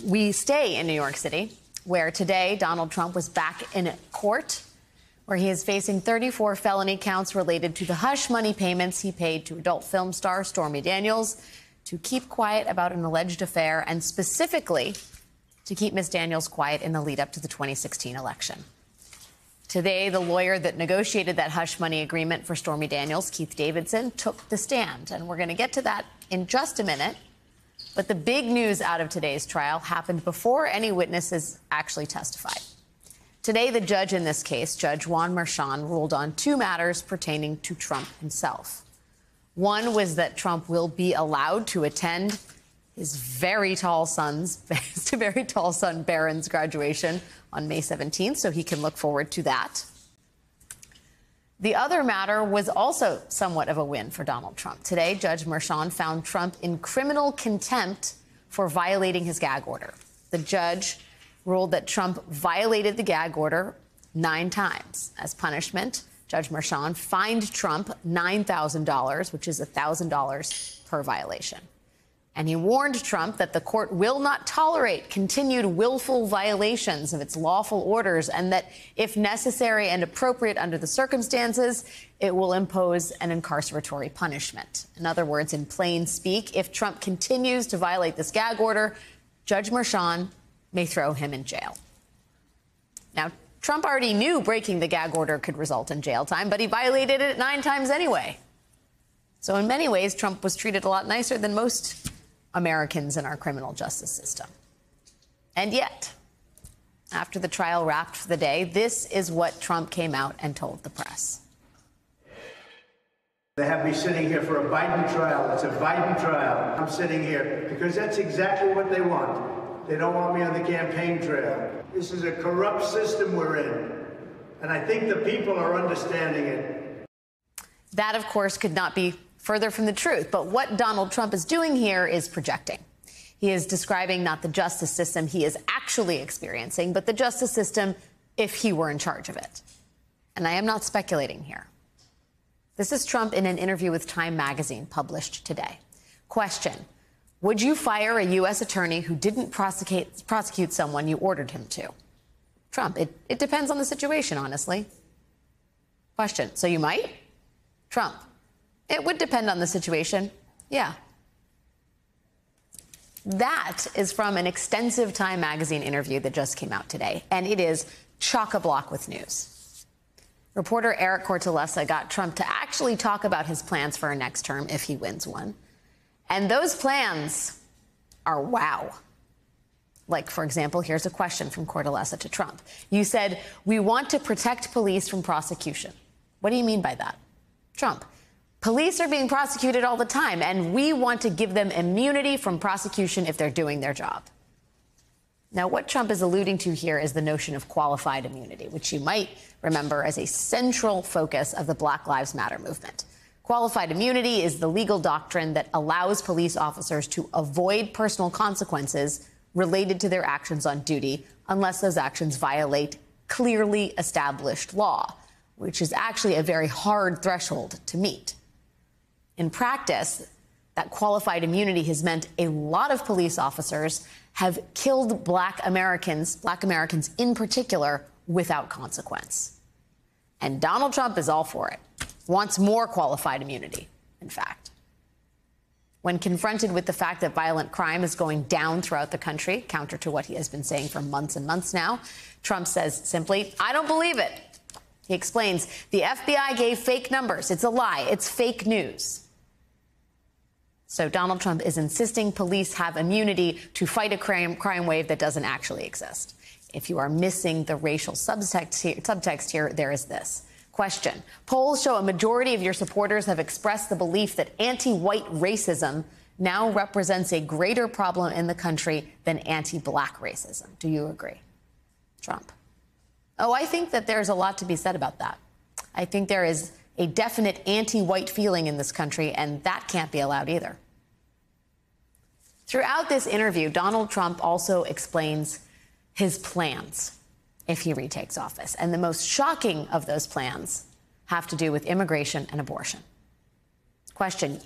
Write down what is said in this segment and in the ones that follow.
We stay in New York City, where today Donald Trump was back in court, where he is facing 34 felony counts related to the hush money payments he paid to adult film star Stormy Daniels to keep quiet about an alleged affair, and specifically to keep Ms. Daniels quiet in the lead up to the 2016 election. Today, the lawyer that negotiated that hush money agreement for Stormy Daniels, Keith Davidson, took the stand. And we're going to get to that in just a minute. But the big news out of today's trial happened before any witnesses actually testified. Today, the judge in this case, Judge Juan Merchan, ruled on two matters pertaining to Trump himself. One was that Trump will be allowed to attend his very tall son Barron's graduation on May 17th, so he can look forward to that. The other matter was also somewhat of a win for Donald Trump. Today, Judge Merchan found Trump in criminal contempt for violating his gag order. The judge ruled that Trump violated the gag order 9 times. As punishment, Judge Merchan fined Trump $9,000, which is $1,000 per violation. And he warned Trump that the court will not tolerate continued willful violations of its lawful orders, and that if necessary and appropriate under the circumstances, it will impose an incarceratory punishment. In other words, in plain speak, if Trump continues to violate this gag order, Judge Merchan may throw him in jail. Now, Trump already knew breaking the gag order could result in jail time, but he violated it 9 times anyway. So in many ways, Trump was treated a lot nicer than most Americans in our criminal justice system. And yet, after the trial wrapped for the day, this is what Trump came out and told the press. They have me sitting here for a Biden trial. It's a Biden trial. I'm sitting here because that's exactly what they want. They don't want me on the campaign trail. This is a corrupt system we're in, and I think the people are understanding it. That, of course, could not be further from the truth. But what Donald Trump is doing here is projecting. He is describing not the justice system he is actually experiencing, but the justice system if he were in charge of it. And I am not speculating here. This is Trump in an interview with Time magazine published today. Question: would you fire a U.S. attorney who didn't prosecute someone you ordered him to? Trump: it depends on the situation, honestly. Question: so you might? Trump: it would depend on the situation. Yeah. That is from an extensive Time magazine interview that just came out today, and it is chock-a-block with news. Reporter Eric Cortellessa got Trump to actually talk about his plans for a next term if he wins one. And those plans are wow. Like, for example, here's a question from Cortellessa to Trump. You said, "We want to protect police from prosecution." What do you mean by that? Trump: police are being prosecuted all the time, and we want to give them immunity from prosecution if they're doing their job. Now, what Trump is alluding to here is the notion of qualified immunity, which you might remember as a central focus of the Black Lives Matter movement. Qualified immunity is the legal doctrine that allows police officers to avoid personal consequences related to their actions on duty unless those actions violate clearly established law, which is actually a very hard threshold to meet. In practice, that qualified immunity has meant a lot of police officers have killed Black Americans in particular, without consequence. And Donald Trump is all for it, wants more qualified immunity, in fact. When confronted with the fact that violent crime is going down throughout the country, counter to what he has been saying for months and months now, Trump says simply, "I don't believe it." He explains, the FBI gave fake numbers. It's a lie. It's fake news. So Donald Trump is insisting police have immunity to fight a crime wave that doesn't actually exist. If you are missing the racial subtext here, there is this. Question: polls show a majority of your supporters have expressed the belief that anti-white racism now represents a greater problem in the country than anti-Black racism. Do you agree? Trump: oh, I think that there's a lot to be said about that. I think there is a definite anti-white feeling in this country, and that can't be allowed either. Throughout this interview, Donald Trump also explains his plans if he retakes office. And the most shocking of those plans have to do with immigration and abortion. Question: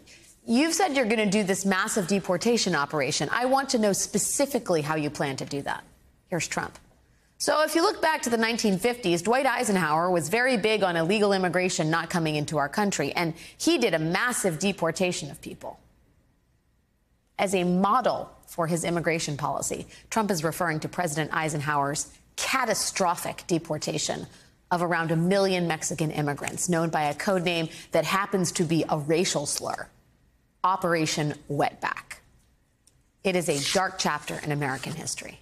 You've said you're going to do this massive deportation operation. I want to know specifically how you plan to do that. Here's Trump. So if you look back to the 1950s, Dwight Eisenhower was very big on illegal immigration not coming into our country, and he did a massive deportation of people. As a model for his immigration policy, Trump is referring to President Eisenhower's catastrophic deportation of around 1 million Mexican immigrants, known by a code name that happens to be a racial slur, Operation Wetback. It is a dark chapter in American history.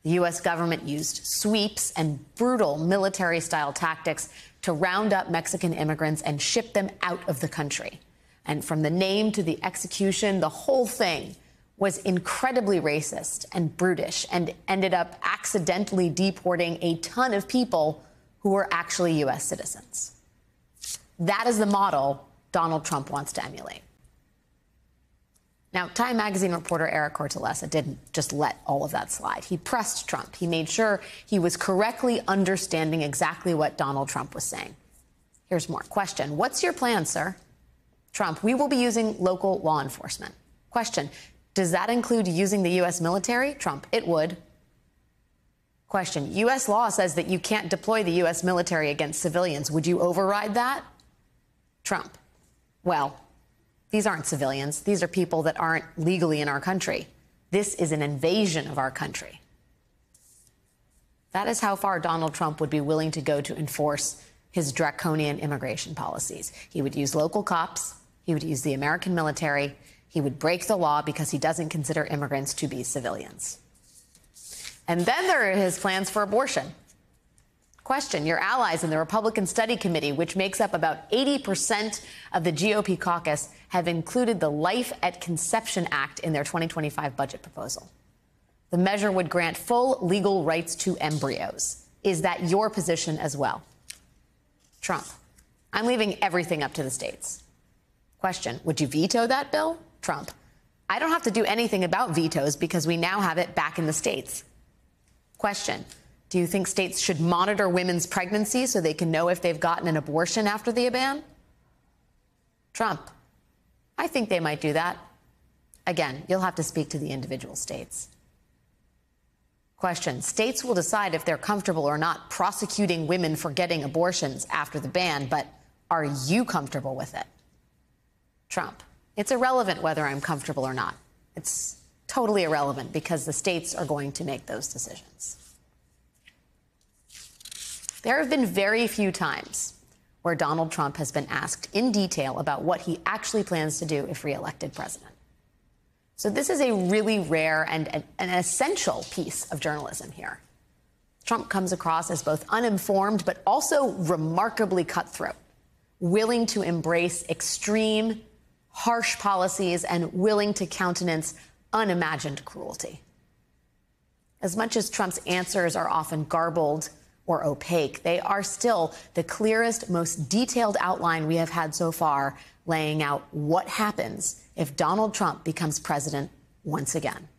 The U.S. government used sweeps and brutal military-style tactics to round up Mexican immigrants and ship them out of the country. And from the name to the execution, the whole thing was incredibly racist and brutish and ended up accidentally deporting a ton of people who were actually U.S. citizens. That is the model Donald Trump wants to emulate. Now, Time magazine reporter Eric Cortellessa didn't just let all of that slide. He pressed Trump. He made sure he was correctly understanding exactly what Donald Trump was saying. Here's more. Question: what's your plan, sir? Trump: we will be using local law enforcement. Question: does that include using the U.S. military? Trump: it would. Question: U.S. law says that you can't deploy the U.S. military against civilians. Would you override that? Trump: well, these aren't civilians. These are people that aren't legally in our country. This is an invasion of our country. That is how far Donald Trump would be willing to go to enforce his draconian immigration policies. He would use local cops. He would use the American military. He would break the law because he doesn't consider immigrants to be civilians. And then there are his plans for abortion. Question: your allies in the Republican Study Committee, which makes up about 80% of the GOP caucus, have included the Life at Conception Act in their 2025 budget proposal. The measure would grant full legal rights to embryos. Is that your position as well? Trump: I'm leaving everything up to the states. Question: would you veto that bill? Trump: I don't have to do anything about vetoes because we now have it back in the states. Question: do you think states should monitor women's pregnancies so they can know if they've gotten an abortion after the ban? Trump: I think they might do that. Again, you'll have to speak to the individual states. Question: states will decide if they're comfortable or not prosecuting women for getting abortions after the ban, but are you comfortable with it? Trump: it's irrelevant whether I'm comfortable or not. It's totally irrelevant because the states are going to make those decisions. There have been very few times where Donald Trump has been asked in detail about what he actually plans to do if reelected president. So this is a really rare and an essential piece of journalism here. Trump comes across as both uninformed but also remarkably cutthroat, willing to embrace extreme, harsh policies and willing to countenance unimagined cruelty. As much as Trump's answers are often garbled or opaque, they are still the clearest, most detailed outline we have had so far, laying out what happens if Donald Trump becomes president once again.